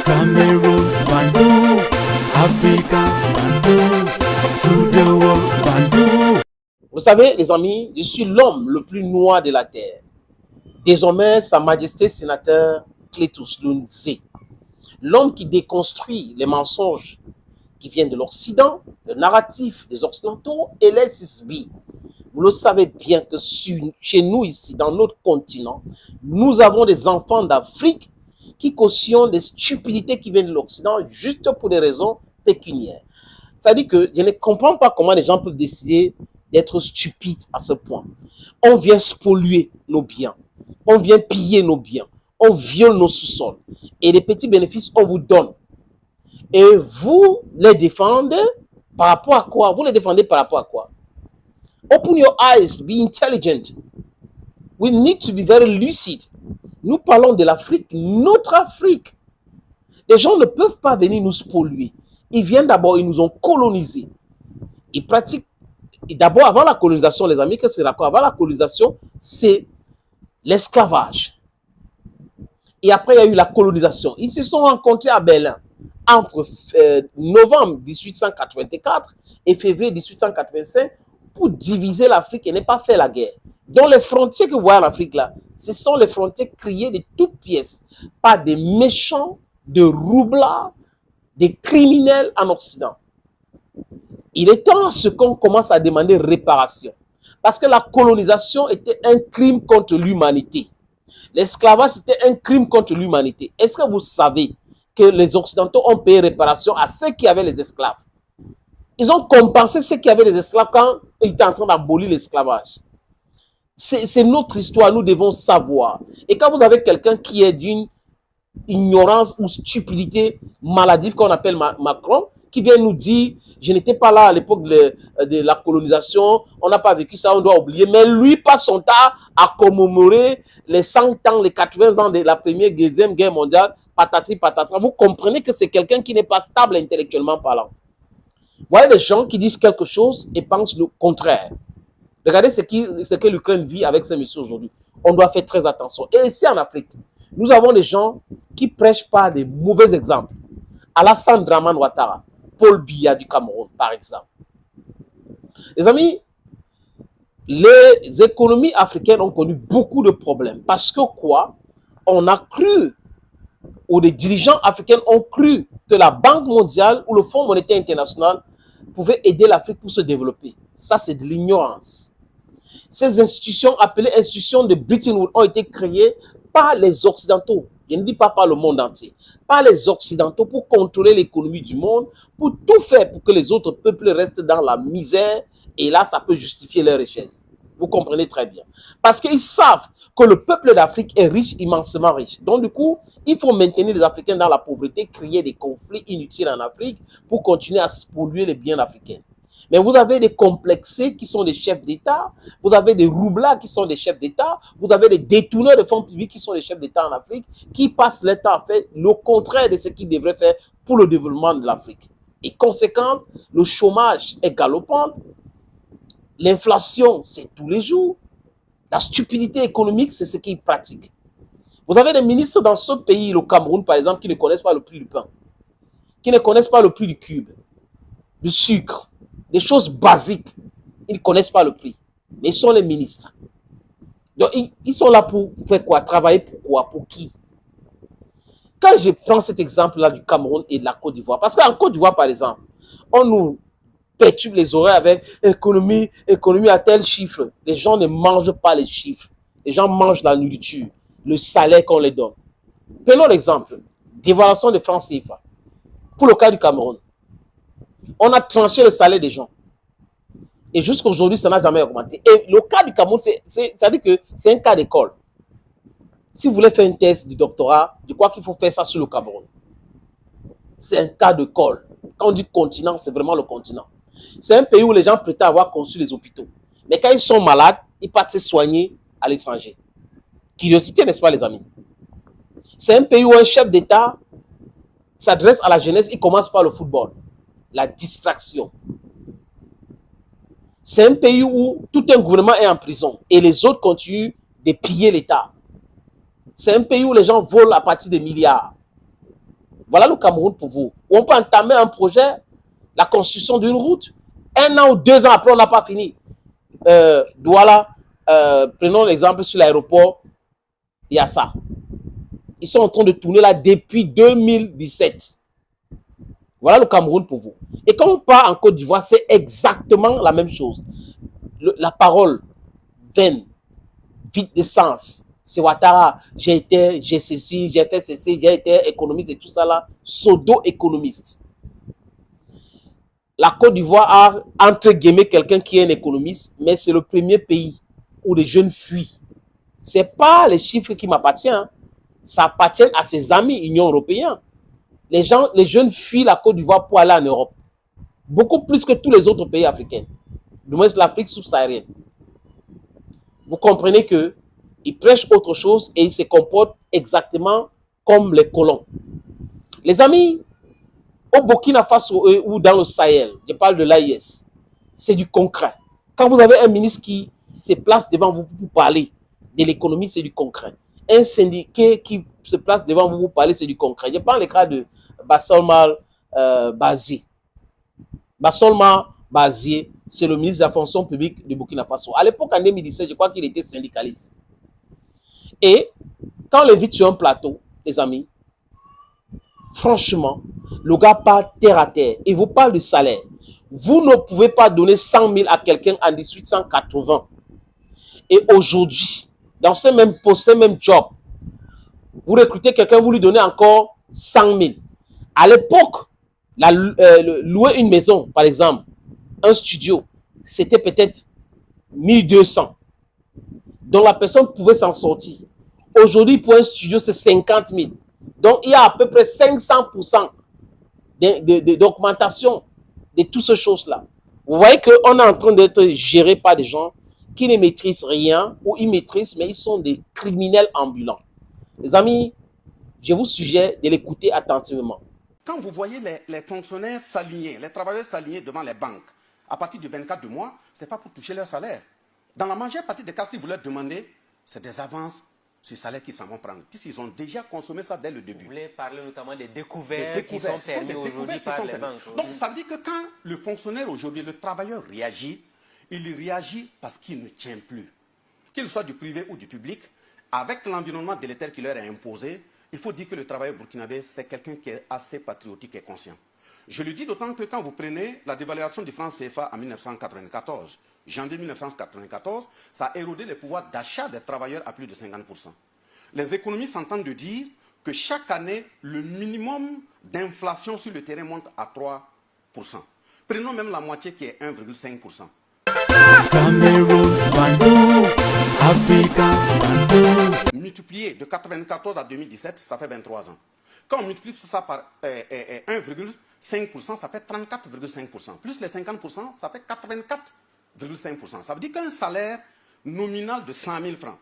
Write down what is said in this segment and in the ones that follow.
Cameroon, Bandung, Africa, Bandung, to the world, Bandung. Vous savez, les amis, je suis l'homme le plus noir de la terre. Désormais, Sa Majesté sénateur Cletus Lunze, l'homme qui déconstruit les mensonges qui viennent de l'Occident, le narratif des Occidentaux et les SSB. Vous le savez bien que chez nous ici, dans notre continent, nous avons des enfants d'Afrique qui cautionnent des stupidités qui viennent de l'Occident juste pour des raisons pécuniaires. C'est-à-dire que je ne comprends pas comment les gens peuvent décider d'être stupides à ce point. On vient spolier nos biens, on vient piller nos biens, on viole nos sous-sols et des petits bénéfices on vous donne. Et vous les défendez par rapport à quoi? Vous les défendez par rapport à quoi? Open your eyes, be intelligent. We need to be very lucid. Nous parlons de l'Afrique, notre Afrique. Les gens ne peuvent pas venir nous spolier. Ils viennent d'abord, ils nous ont colonisés. Ils pratiquent, d'abord avant la colonisation, les amis, qu'est-ce que c'est? Avant la colonisation, c'est l'esclavage. Et après, il y a eu la colonisation. Ils se sont rencontrés à Berlin entre novembre 1884 et février 1885 pour diviser l'Afrique et ne pas faire la guerre. Donc les frontières que vous voyez en Afrique là, ce sont les frontières créées de toutes pièces par des méchants, de roublards, des criminels en Occident. Il est temps à ce qu'on commence à demander réparation. Parce que la colonisation était un crime contre l'humanité. L'esclavage, c'était un crime contre l'humanité. Est-ce que vous savez que les Occidentaux ont payé réparation à ceux qui avaient les esclaves? Ils ont compensé ceux qui avaient les esclaves quand ils étaient en train d'abolir l'esclavage. C'est notre histoire, nous devons savoir. Et quand vous avez quelqu'un qui est d'une ignorance ou stupidité maladive qu'on appelle Macron, qui vient nous dire, je n'étais pas là à l'époque de la colonisation, on n'a pas vécu ça, on doit oublier. Mais lui passe son temps à commémorer les 100 ans, les 80 ans de la première, deuxième guerre mondiale, patatri, patatra. Vous comprenez que c'est quelqu'un qui n'est pas stable intellectuellement parlant. Vous voyez des gens qui disent quelque chose et pensent le contraire. Regardez ce que l'Ukraine vit avec ces messieurs aujourd'hui. On doit faire très attention. Et ici en Afrique, nous avons des gens qui prêchent par des mauvais exemples. Alassane Dramane Ouattara, Paul Biya du Cameroun, par exemple. Les amis, les économies africaines ont connu beaucoup de problèmes. Parce que quoi? On a cru, ou les dirigeants africains ont cru que la Banque mondiale ou le Fonds monétaire international pouvaient aider l'Afrique pour se développer. Ça, c'est de l'ignorance. Ces institutions, appelées institutions de Bretton Woods, ont été créées par les Occidentaux. Je ne dis pas par le monde entier. Par les Occidentaux pour contrôler l'économie du monde, pour tout faire pour que les autres peuples restent dans la misère. Et là, ça peut justifier leur richesse. Vous comprenez très bien. Parce qu'ils savent que le peuple d'Afrique est riche, immensement riche. Donc, du coup, il faut maintenir les Africains dans la pauvreté, créer des conflits inutiles en Afrique pour continuer à spolier les biens africains. Mais vous avez des complexés qui sont des chefs d'État, vous avez des roublards qui sont des chefs d'État, vous avez des détourneurs de fonds publics qui sont des chefs d'État en Afrique, qui passent leur temps à faire le contraire de ce qu'ils devraient faire pour le développement de l'Afrique. Et conséquence, le chômage est galopant, l'inflation, c'est tous les jours, la stupidité économique, c'est ce qu'ils pratiquent. Vous avez des ministres dans ce pays, le Cameroun par exemple, qui ne connaissent pas le prix du pain, qui ne connaissent pas le prix du cube, du sucre, des choses basiques. Ils ne connaissent pas le prix. Mais ils sont les ministres. Donc, ils sont là pour faire quoi? Travailler pour quoi? Pour qui? Quand je prends cet exemple-là du Cameroun et de la Côte d'Ivoire, parce qu'en Côte d'Ivoire, par exemple, on nous perturbe les oreilles avec économie à tel chiffre. Les gens ne mangent pas les chiffres. Les gens mangent la nourriture, le salaire qu'on les donne. Prenons l'exemple. Dévaluation de franc CFA. Pour le cas du Cameroun. On a tranché le salaire des gens. Et jusqu'à aujourd'hui, ça n'a jamais augmenté. Et le cas du Cameroun, c'est-à-dire que c'est un cas d'école. Si vous voulez faire une thèse de doctorat, je crois qu'il faut faire ça sur le Cameroun. C'est un cas d'école. Quand on dit continent, c'est vraiment le continent. C'est un pays où les gens prétendent avoir conçu les hôpitaux. Mais quand ils sont malades, ils partent se soigner à l'étranger. Curiosité, n'est-ce pas, les amis? C'est un pays où un chef d'État s'adresse à la jeunesse, il commence par le football. La distraction. C'est un pays où tout un gouvernement est en prison et les autres continuent de piller l'État. C'est un pays où les gens volent à partir des milliards. Voilà le Cameroun pour vous. On peut entamer un projet, la construction d'une route. 1 an ou 2 ans après, on n'a pas fini. Douala, prenons l'exemple sur l'aéroport, il y a ça. Ils sont en train de tourner là depuis 2017. Voilà le Cameroun pour vous. Et quand on part en Côte d'Ivoire, c'est exactement la même chose. La parole vaine, vide de sens. C'est Ouattara, j'ai ceci, j'ai fait ceci, j'ai été économiste et tout ça là, pseudo-économiste. La Côte d'Ivoire a, entre guillemets, quelqu'un qui est un économiste, mais c'est le premier pays où les jeunes fuient. Ce n'est pas les chiffres qui m'appartiennent, hein. Ça appartient à ses amis Union européenne. Les jeunes fuient la Côte d'Ivoire pour aller en Europe. Beaucoup plus que tous les autres pays africains. Du moins l'Afrique subsaharienne. Vous comprenez qu'ils prêchent autre chose et ils se comportent exactement comme les colons. Les amis, au Burkina Faso ou dans le Sahel, je parle de l'AIS, c'est du concret. Quand vous avez un ministre qui se place devant vous pour parler de l'économie, c'est du concret. Un syndicat qui se place devant vous pour parler, c'est du concret. Je prends le cas de Bassolma Bazié. Bassolma Bazié, c'est le ministre de la fonction publique du Burkina Faso. À l'époque, en 2017, je crois qu'il était syndicaliste. Et quand on l'invite sur un plateau, les amis, franchement, le gars part terre à terre. Il vous parle du salaire. Vous ne pouvez pas donner 100 000 à quelqu'un en 1880. Et aujourd'hui, dans ce même poste, ce même job, vous recrutez quelqu'un, vous lui donnez encore 100 000. À l'époque, louer une maison, par exemple, un studio, c'était peut-être 1200. Donc la personne pouvait s'en sortir. Aujourd'hui, pour un studio, c'est 50 000. Donc il y a à peu près 500% d'augmentation de toutes ces choses-là. Vous voyez qu'on est en train d'être géré par des gens qui ne maîtrisent rien, ou ils maîtrisent, mais ils sont des criminels ambulants. Les amis, je vous suggère de l'écouter attentivement. Quand vous voyez les fonctionnaires s'aligner, les travailleurs s'aligner devant les banques, à partir du 24 du mois, ce n'est pas pour toucher leur salaire. Dans la majeure partie des cas, si vous leur demandez, c'est des avances sur le salaire qu'ils s'en vont prendre, puisqu'ils ont déjà consommé ça dès le début. Vous voulez parler notamment des découvertes qui sont permises aujourd'hui par les banques. Donc ça veut dire que quand le fonctionnaire aujourd'hui, le travailleur réagit, il réagit parce qu'il ne tient plus. Qu'il soit du privé ou du public, avec l'environnement délétère qui leur est imposé, il faut dire que le travailleur burkinabé, c'est quelqu'un qui est assez patriotique et conscient. Je le dis d'autant que quand vous prenez la dévaluation du franc CFA en 1994, janvier 1994, ça a érodé les pouvoirs d'achat des travailleurs à plus de 50%. Les économistes s'entendent de dire que chaque année, le minimum d'inflation sur le terrain monte à 3%. Prenons même la moitié qui est 1,5%. Cameroun, Bandung, Africa, Bandung. Multiplié de 1994 à 2017, ça fait 23 ans. Quand on multiplie ça par 1,5%, ça fait 34,5%. Plus les 50%, ça fait 84,5%. Ça veut dire qu'un salaire nominal de 100 000 francs,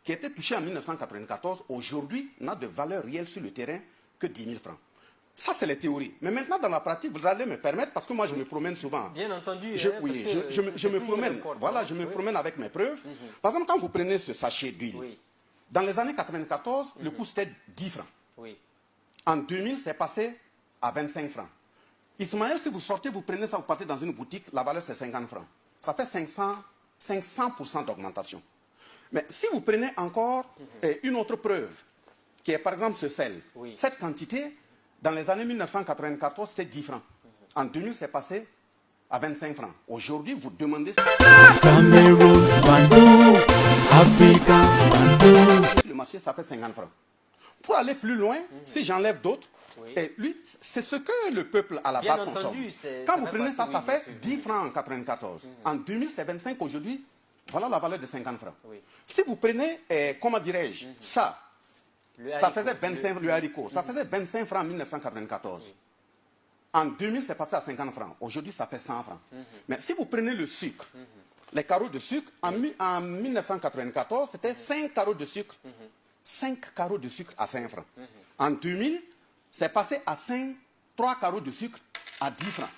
qui était touché en 1994, aujourd'hui n'a de valeur réelle sur le terrain que 10 000 francs. Ça, c'est les théories. Mais maintenant, dans la pratique, vous allez me permettre, parce que moi, je me promène souvent. Bien entendu. Je me promène. Voilà, je me promène avec mes preuves. Par exemple, quand vous prenez ce sachet d'huile, dans les années 94, le coût c'était 10 francs. En 2000, c'est passé à 25 francs. Ismaël, si vous sortez, vous prenez ça, vous partez dans une boutique, la valeur c'est 50 francs. Ça fait 500% d'augmentation. Mais si vous prenez encore une autre preuve, qui est par exemple ce sel, cette quantité, dans les années 1994, c'était 10 francs. En 2000, c'est passé à 25 francs. Aujourd'hui, vous demandez... Cameroun, Bandung, Africa, Bandung. Le marché, ça fait 50 francs. Pour aller plus loin, si j'enlève d'autres, lui, c'est ce que le peuple à la base consomme. Quand vous prenez ça, ça fait 10 francs en 1994. En 2000, c'est 25. Aujourd'hui, voilà la valeur de 50 francs. Si vous prenez, comment dirais-je, ça faisait 25, le haricot, ça faisait 25 francs en 1994. En 2000, c'est passé à 50 francs. Aujourd'hui, ça fait 100 francs. Mais si vous prenez le sucre, les carreaux de sucre, en 1994, c'était 5 carreaux de sucre. 5 carreaux de sucre à 5 francs. En 2000, c'est passé à 3 carreaux de sucre à 10 francs.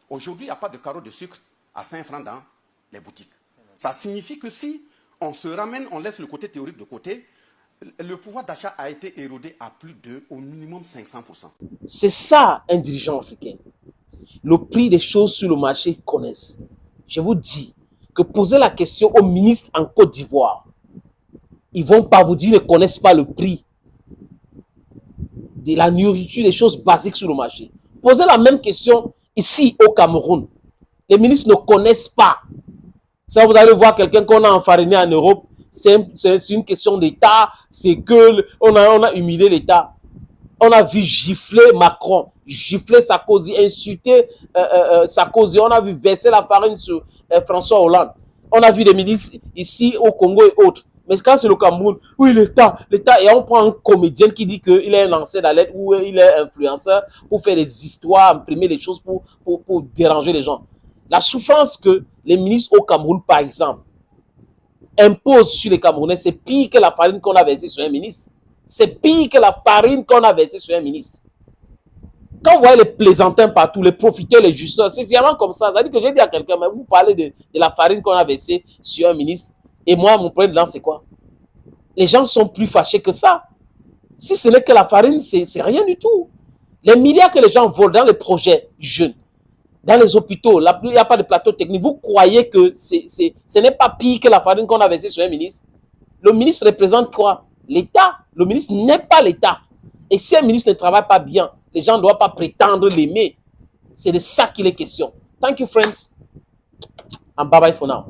Aujourd'hui, il n'y a pas de carreaux de sucre à 5 francs dans les boutiques. Ça signifie que si on se ramène, on laisse le côté théorique de côté, le pouvoir d'achat a été érodé à plus de, au minimum 500%. C'est ça un dirigeant africain. Le prix des choses sur le marché, ils connaissent. Je vous dis que poser la question aux ministres en Côte d'Ivoire, ils ne vont pas vous dire qu'ils ne connaissent pas le prix de la nourriture, des choses basiques sur le marché. Posez la même question ici au Cameroun. Les ministres ne connaissent pas. Ça, vous allez voir quelqu'un qu'on a enfariné en Europe, c'est une question d'État, c'est que on a humilié l'État. On a vu gifler Macron, gifler Sarkozy, insulter Sarkozy. On a vu verser la farine sur François Hollande. On a vu des ministres ici au Congo et autres. Mais quand c'est le Cameroun, oui, l'État, et on prend un comédien qui dit qu'il est un lanceur d'alerte ou il est influenceur pour faire des histoires, imprimer des choses pour déranger les gens. La souffrance que les ministres au Cameroun, par exemple, imposent sur les Camerounais, c'est pire que la farine qu'on a versée sur un ministre. C'est pire que la farine qu'on a versée sur un ministre. Quand vous voyez les plaisantins partout, les profiteurs, les justeurs, c'est vraiment comme ça. Ça veut dire que j'ai dit à quelqu'un, mais vous parlez de la farine qu'on a versée sur un ministre, et moi, mon point de lance, c'est quoi? Les gens sont plus fâchés que ça. Si ce n'est que la farine, c'est rien du tout. Les milliards que les gens volent dans les projets jeunes, dans les hôpitaux, il n'y a pas de plateau technique. Vous croyez que ce n'est pas pire que la farine qu'on a versée sur un ministre? Le ministre représente quoi? L'État. Le ministre n'est pas l'État. Et si un ministre ne travaille pas bien, les gens ne doivent pas prétendre l'aimer. C'est de ça qu'il est question. Thank you, friends. And bye-bye for now.